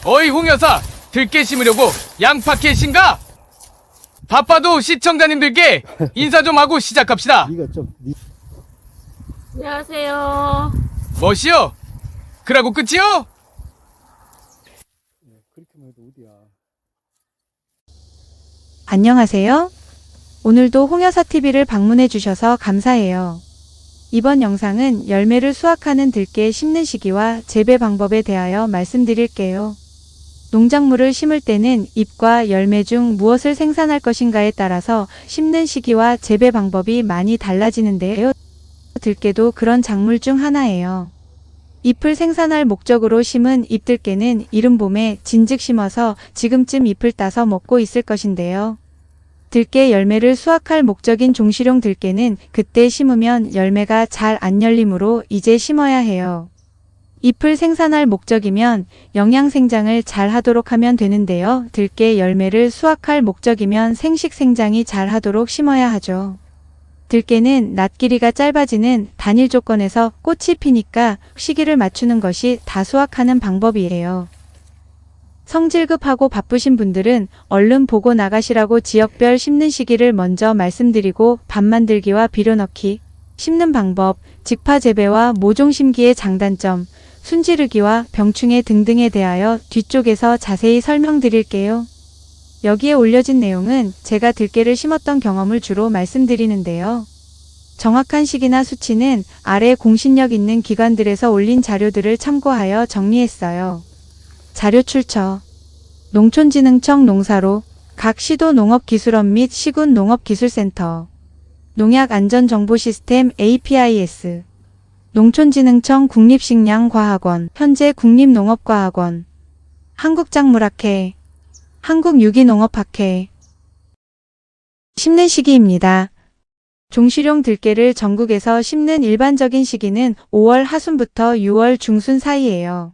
어이 홍 여사, 들깨 심으려고 양파 캐신가? 바빠도 시청자님들께 인사 좀 하고 시작합시다. 네가 좀 안녕하세요. 뭐시여? 그러고 끝이요? 그렇게만 해도 어디야. 안녕하세요. 오늘도 홍여사TV를 방문해 주셔서 감사해요. 이번 영상은 열매를 수확하는 들깨 심는 시기와 재배 방법에 대하여 말씀드릴게요. 농작물을 심을 때는 잎과 열매 중 무엇을 생산할 것인가에 따라서 심는 시기와 재배 방법이 많이 달라지는데요. 들깨도 그런 작물 중 하나예요. 잎을 생산할 목적으로 심은 잎들깨는 이른 봄에 진즉 심어서 지금쯤 잎을 따서 먹고 있을 것인데요. 들깨 열매를 수확할 목적인 종실용 들깨는 그때 심으면 열매가 잘 안 열리므로 이제 심어야 해요. 잎을 생산할 목적이면 영양 생장을 잘 하도록 하면 되는데요. 들깨 열매를 수확할 목적이면 생식 생장이 잘 하도록 심어야 하죠. 들깨는 낮 길이가 짧아지는 단일 조건에서 꽃이 피니까 시기를 맞추는 것이 다 수확하는 방법이에요. 성질급하고 바쁘신 분들은 얼른 보고 나가시라고 지역별 심는 시기를 먼저 말씀드리고 밥 만들기와 비료 넣기, 심는 방법, 직파 재배와 모종 심기의 장단점, 순지르기와 병충해 등등에 대하여 뒤쪽에서 자세히 설명드릴게요. 여기에 올려진 내용은 제가 들깨를 심었던 경험을 주로 말씀드리는데요. 정확한 시기나 수치는 아래 공신력 있는 기관들에서 올린 자료들을 참고하여 정리했어요. 자료 출처 농촌진흥청 농사로 각 시도 농업기술원 및 시군 농업기술센터 농약안전정보시스템 APIS 농촌진흥청 국립식량과학원 현재 국립농업과학원 한국작물학회 한국유기농업학회 심는 시기입니다. 종실용 들깨를 전국에서 심는 일반적인 시기는 5월 하순부터 6월 중순 사이예요.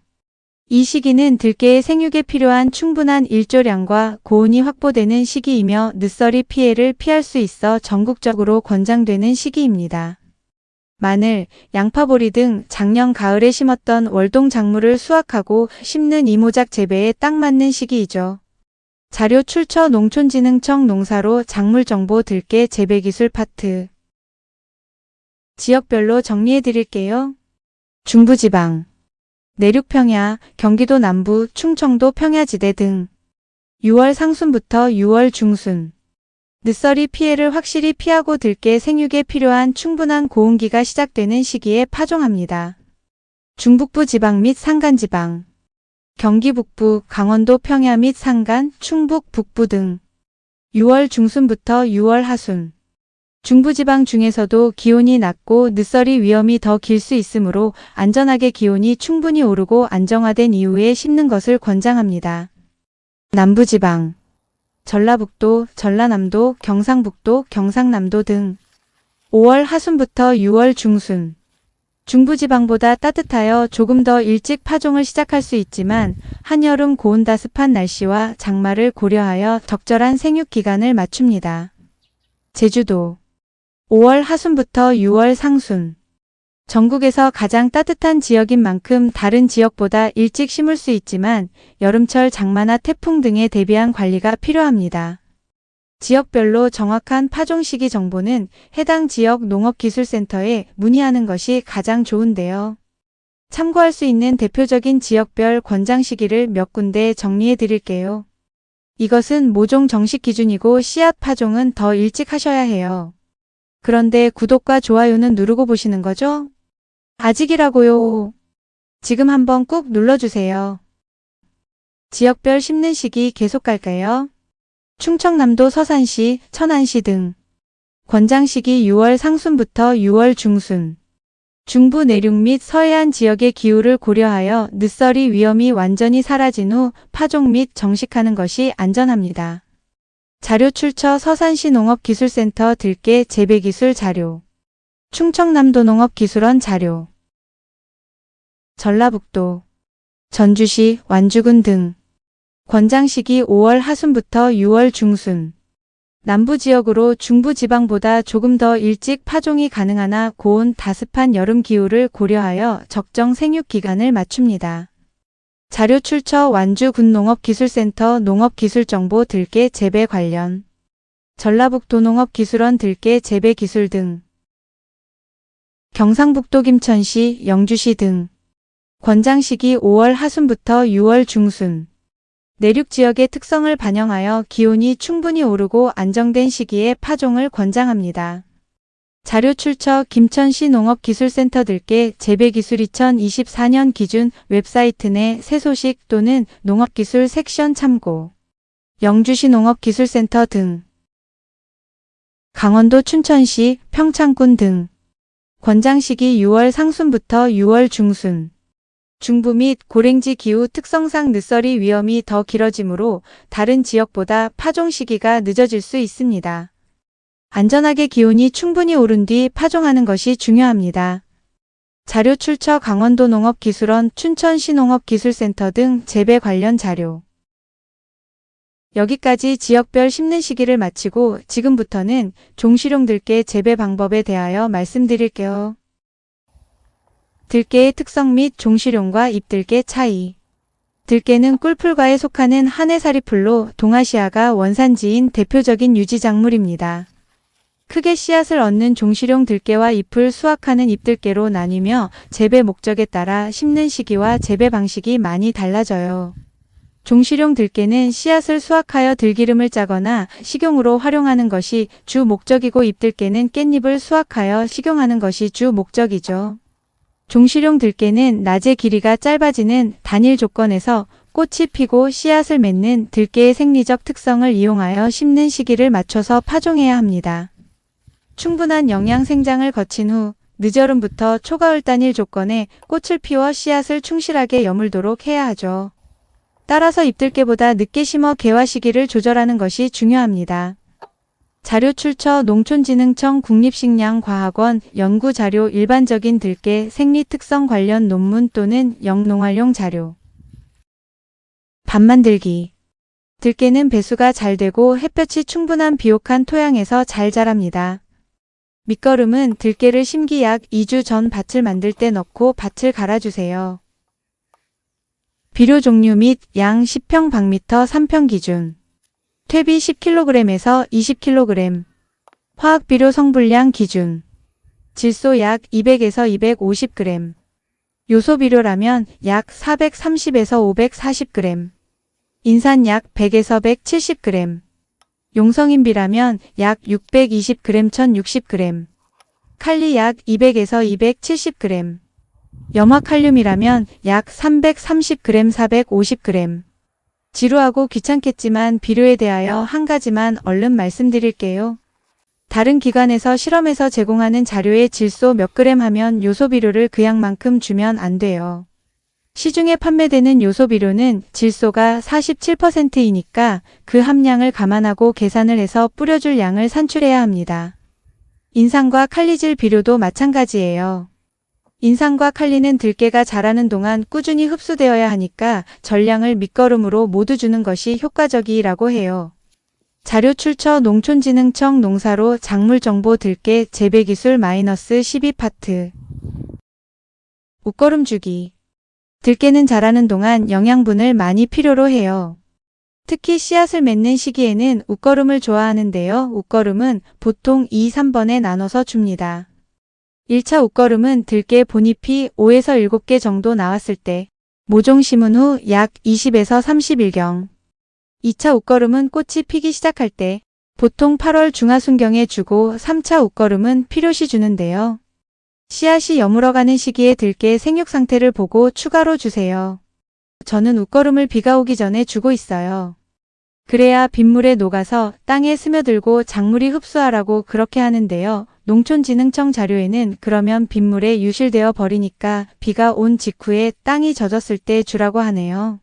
이 시기는 들깨의 생육에 필요한 충분한 일조량과 고온이 확보되는 시기이며 늦서리 피해를 피할 수 있어 전국적으로 권장되는 시기입니다. 마늘, 양파보리 등 작년 가을에 심었던 월동 작물을 수확하고 심는 이모작 재배에 딱 맞는 시기이죠. 자료 출처 농촌진흥청 농사로 작물정보 들깨 재배기술 파트 지역별로 정리해 드릴게요. 중부지방 내륙평야, 경기도 남부, 충청도 평야지대 등 6월 상순부터 6월 중순 늦서리 피해를 확실히 피하고 들깨 생육에 필요한 충분한 고온기가 시작되는 시기에 파종합니다. 중북부 지방 및 산간지방 경기 북부, 강원도 평야 및 산간, 충북 북부 등 6월 중순부터 6월 하순 중부지방 중에서도 기온이 낮고 늦서리 위험이 더 길 수 있으므로 안전하게 기온이 충분히 오르고 안정화된 이후에 심는 것을 권장합니다. 남부지방 전라북도, 전라남도, 경상북도, 경상남도 등 5월 하순부터 6월 중순 중부지방보다 따뜻하여 조금 더 일찍 파종을 시작할 수 있지만 한여름 고온다습한 날씨와 장마를 고려하여 적절한 생육 기간을 맞춥니다. 제주도 5월 하순부터 6월 상순 전국에서 가장 따뜻한 지역인 만큼 다른 지역보다 일찍 심을 수 있지만 여름철 장마나 태풍 등에 대비한 관리가 필요합니다. 지역별로 정확한 파종 시기 정보는 해당 지역 농업기술센터에 문의하는 것이 가장 좋은데요. 참고할 수 있는 대표적인 지역별 권장 시기를 몇 군데 정리해 드릴게요. 이것은 모종 정식 기준이고 씨앗 파종은 더 일찍 하셔야 해요. 그런데 구독과 좋아요는 누르고 보시는 거죠? 아직이라고요. 지금 한번 꾹 눌러주세요. 지역별 심는 시기 계속 갈까요? 충청남도 서산시, 천안시 등 권장 시기 6월 상순부터 6월 중순 중부 내륙 및 서해안 지역의 기후를 고려하여 늦서리 위험이 완전히 사라진 후 파종 및 정식하는 것이 안전합니다. 자료 출처 서산시 농업기술센터 들깨 재배기술 자료 충청남도 농업기술원 자료 전라북도 전주시 완주군 등 권장 시기 5월 하순부터 6월 중순 남부지역으로 중부지방보다 조금 더 일찍 파종이 가능하나 고온 다습한 여름 기후를 고려하여 적정 생육 기간을 맞춥니다. 자료 출처 완주군농업기술센터 농업기술정보 들깨 재배 관련 전라북도 농업기술원 들깨 재배 기술 등 경상북도 김천시, 영주시 등 권장 시기 5월 하순부터 6월 중순 내륙 지역의 특성을 반영하여 기온이 충분히 오르고 안정된 시기에 파종을 권장합니다. 자료 출처 김천시 농업기술센터 들깨 재배기술 2024년 기준 웹사이트 내 새 소식 또는 농업기술 섹션 참고 영주시 농업기술센터 등 강원도 춘천시, 평창군 등 권장 시기 6월 상순부터 6월 중순 중부 및 고랭지 기후 특성상 늦서리 위험이 더 길어지므로 다른 지역보다 파종 시기가 늦어질 수 있습니다. 안전하게 기온이 충분히 오른 뒤 파종하는 것이 중요합니다. 자료 출처 강원도 농업기술원, 춘천시 농업기술센터 등 재배 관련 자료. 여기까지 지역별 심는 시기를 마치고 지금부터는 종실용 들깨 재배 방법에 대하여 말씀드릴게요. 들깨의 특성 및 종실용과 잎들깨 차이. 들깨는 꿀풀과에 속하는 한해살이풀로 동아시아가 원산지인 대표적인 유지작물입니다. 크게 씨앗을 얻는 종실용 들깨와 잎을 수확하는 잎들깨로 나뉘며 재배 목적에 따라 심는 시기와 재배 방식이 많이 달라져요. 종실용 들깨는 씨앗을 수확하여 들기름을 짜거나 식용으로 활용하는 것이 주 목적이고 잎들깨는 깻잎을 수확하여 식용하는 것이 주 목적이죠. 종실용 들깨는 낮의 길이가 짧아지는 단일 조건에서 꽃이 피고 씨앗을 맺는 들깨의 생리적 특성을 이용하여 심는 시기를 맞춰서 파종해야 합니다. 충분한 영양 생장을 거친 후 늦여름부터 초가을 단일 조건에 꽃을 피워 씨앗을 충실하게 여물도록 해야 하죠. 따라서 잎들깨보다 늦게 심어 개화 시기를 조절하는 것이 중요합니다. 자료 출처 농촌진흥청 국립식량과학원 연구자료 일반적인 들깨 생리 특성 관련 논문 또는 영농활용 자료. 밥 만들기. 들깨는 배수가 잘 되고 햇볕이 충분한 비옥한 토양에서 잘 자랍니다. 밑거름은 들깨를 심기 약 2주 전 밭을 만들 때 넣고 밭을 갈아주세요. 비료 종류 및 양 10평방미터 3평 기준. 퇴비 10kg에서 20kg. 화학비료 성분량 기준. 질소 약 200에서 250g. 요소비료라면 약 430에서 540g. 인산 약 100에서 170g. 용성인비라면 약 620g 1060g. 칼리 약 200에서 270g. 염화칼륨이라면 약 330g 450g. 지루하고 귀찮겠지만 비료에 대하여 한 가지만 얼른 말씀드릴게요. 다른 기관에서 실험해서 제공하는 자료에 질소 몇 그램 하면 요소비료를 그 양만큼 주면 안 돼요. 시중에 판매되는 요소비료는 질소가 47%이니까 그 함량을 감안하고 계산을 해서 뿌려줄 양을 산출해야 합니다. 인산과 칼리질 비료도 마찬가지예요. 인산과 칼리는 들깨가 자라는 동안 꾸준히 흡수되어야 하니까 전량을 밑거름으로 모두 주는 것이 효과적이라고 해요. 자료 출처 농촌진흥청 농사로 작물정보 들깨 재배기술 -12파트. 웃거름 주기. 들깨는 자라는 동안 영양분을 많이 필요로 해요. 특히 씨앗을 맺는 시기에는 웃거름을 좋아하는데요. 웃거름은 보통 2, 3번에 나눠서 줍니다. 1차 웃거름은 들깨 본잎이 5에서 7개 정도 나왔을 때 모종 심은 후 약 20에서 30일경. 2차 웃거름은 꽃이 피기 시작할 때 보통 8월 중하순경에 주고 3차 웃거름은 필요시 주는데요. 씨앗이 여물어가는 시기에 들깨 생육 상태를 보고 추가로 주세요. 저는 웃거름을 비가 오기 전에 주고 있어요. 그래야 빗물에 녹아서 땅에 스며들고 작물이 흡수하라고 그렇게 하는데요. 농촌진흥청 자료에는 그러면 빗물에 유실되어 버리니까 비가 온 직후에 땅이 젖었을 때 주라고 하네요.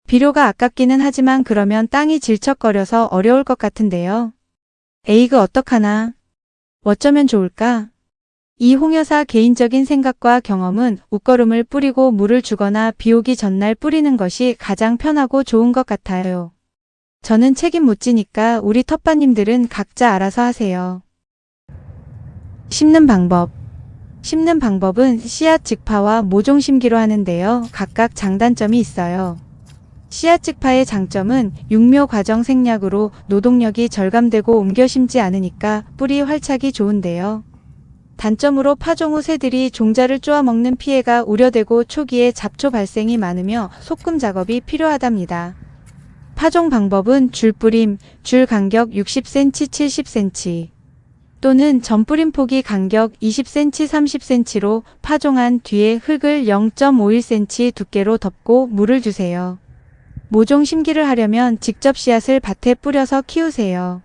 비료가 아깝기는 하지만 그러면 땅이 질척거려서 어려울 것 같은데요. 에이그 어떡하나? 어쩌면 좋을까? 이 홍여사 개인적인 생각과 경험은 웃거름을 뿌리고 물을 주거나 비 오기 전날 뿌리는 것이 가장 편하고 좋은 것 같아요. 저는 책임 못 지니까 우리 텃밭님들은 각자 알아서 하세요. 심는 방법. 심는 방법은 씨앗 직파와 모종 심기로 하는데요. 각각 장단점이 있어요. 씨앗 직파의 장점은 육묘 과정 생략으로 노동력이 절감되고 옮겨 심지 않으니까 뿌리 활착이 좋은데요. 단점으로 파종 후 새들이 종자를 쪼아 먹는 피해가 우려되고 초기에 잡초 발생이 많으며 소금 작업이 필요하답니다. 파종 방법은 줄뿌림, 줄 간격 60cm, 70cm 또는 전뿌림 폭이 간격 20cm, 30cm로 파종한 뒤에 흙을 0.51cm 두께로 덮고 물을 주세요. 모종 심기를 하려면 직접 씨앗을 밭에 뿌려서 키우세요.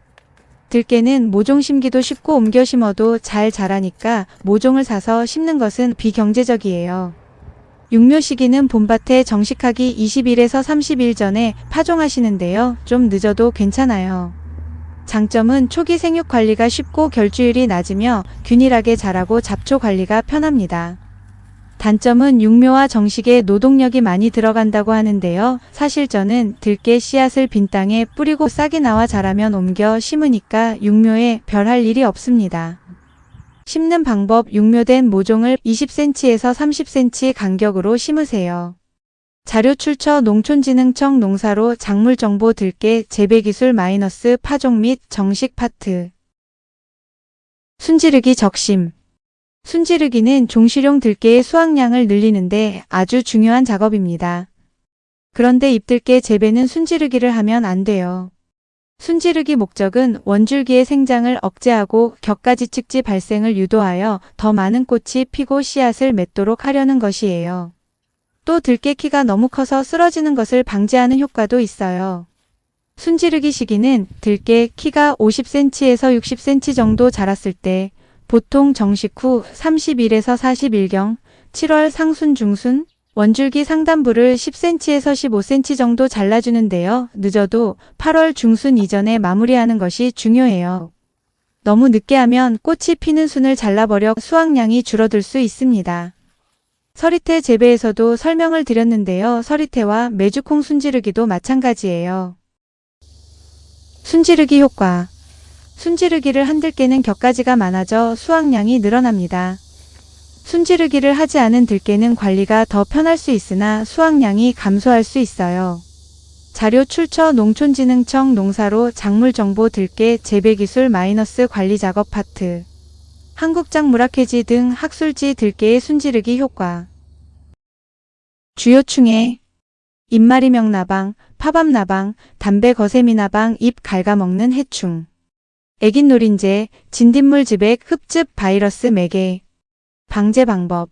들깨는 모종 심기도 쉽고 옮겨 심어도 잘 자라니까 모종을 사서 심는 것은 비경제적이에요. 육묘 시기는 봄밭에 정식하기 20일에서 30일 전에 파종하시는데요. 좀 늦어도 괜찮아요. 장점은 초기 생육 관리가 쉽고 결주율이 낮으며 균일하게 자라고 잡초 관리가 편합니다. 단점은 육묘와 정식에 노동력이 많이 들어간다고 하는데요. 사실 저는 들깨 씨앗을 빈 땅에 뿌리고 싹이 나와 자라면 옮겨 심으니까 육묘에 별 할 일이 없습니다. 심는 방법 육묘된 모종을 20cm에서 30cm 간격으로 심으세요. 자료 출처 농촌진흥청 농사로 작물정보 들깨 재배기술 마이너스 파종 및 정식 파트. 순지르기 적심. 순지르기는 종실용 들깨의 수확량을 늘리는데 아주 중요한 작업입니다. 그런데 잎들깨 재배는 순지르기를 하면 안 돼요. 순지르기 목적은 원줄기의 생장을 억제하고 격가지 측지 발생을 유도하여 더 많은 꽃이 피고 씨앗을 맺도록 하려는 것이에요. 또 들깨 키가 너무 커서 쓰러지는 것을 방지하는 효과도 있어요. 순지르기 시기는 들깨 키가 50cm에서 60cm 정도 자랐을 때 보통 정식 후 30일에서 40일경 7월 상순 중순 원줄기 상단부를 10cm에서 15cm 정도 잘라주는데요. 늦어도 8월 중순 이전에 마무리하는 것이 중요해요. 너무 늦게 하면 꽃이 피는 순을 잘라버려 수확량이 줄어들 수 있습니다. 서리태 재배에서도 설명을 드렸는데요. 서리태와 메주콩 순지르기도 마찬가지예요. 순지르기 효과. 순지르기를 한 들깨는 격가지가 많아져 수확량이 늘어납니다. 순지르기를 하지 않은 들깨는 관리가 더 편할 수 있으나 수확량이 감소할 수 있어요. 자료 출처 농촌진흥청 농사로 작물정보 들깨 재배기술 마이너스 관리작업 파트. 한국작물학회지 등 학술지 들깨의 순지르기 효과. 주요 충해. 잎마리명나방, 파밤나방, 담배거세미나방, 잎 갉아먹는 해충. 애긴노린재, 진딧물 즙액 흡즙 바이러스 매개. 방제 방법.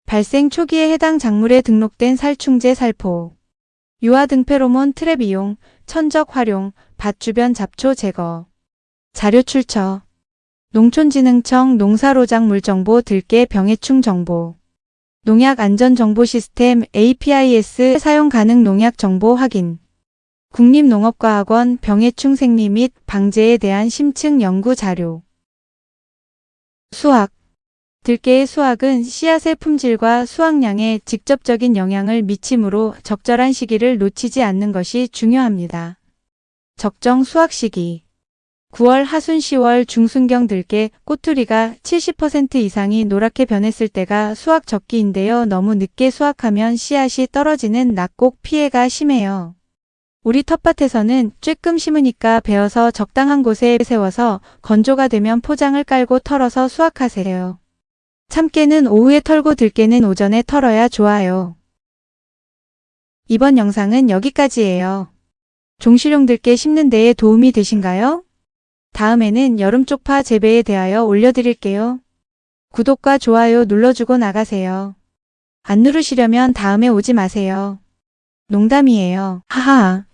발생 초기에 해당 작물에 등록된 살충제 살포. 유화 등 페로몬 트랩 이용, 천적 활용, 밭 주변 잡초 제거. 자료 출처. 농촌진흥청 농사로작물정보 들깨 병해충 정보. 농약 안전정보 시스템 APIS 사용 가능 농약 정보 확인. 국립농업과학원 병해충 생리 및 방제에 대한 심층 연구 자료. 수확. 들깨의 수확은 씨앗의 품질과 수확량에 직접적인 영향을 미치므로 적절한 시기를 놓치지 않는 것이 중요합니다. 적정 수확 시기. 9월 하순 10월 중순경 들깨 꼬투리가 70% 이상이 노랗게 변했을 때가 수확 적기인데요. 너무 늦게 수확하면 씨앗이 떨어지는 낙곡 피해가 심해요. 우리 텃밭에서는 쬐끔 심으니까 베어서 적당한 곳에 세워서 건조가 되면 포장을 깔고 털어서 수확하세요. 참깨는 오후에 털고 들깨는 오전에 털어야 좋아요. 이번 영상은 여기까지예요. 종실용 들깨 심는 데에 도움이 되신가요? 다음에는 여름 쪽파 재배에 대하여 올려드릴게요. 구독과 좋아요 눌러주고 나가세요. 안 누르시려면 다음에 오지 마세요. 농담이에요. 하하.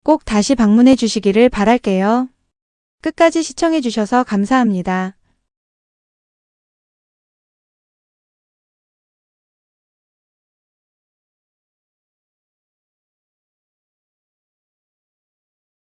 꼭 다시 방문해 주시기를 바랄게요. 끝까지 시청해 주셔서 감사합니다.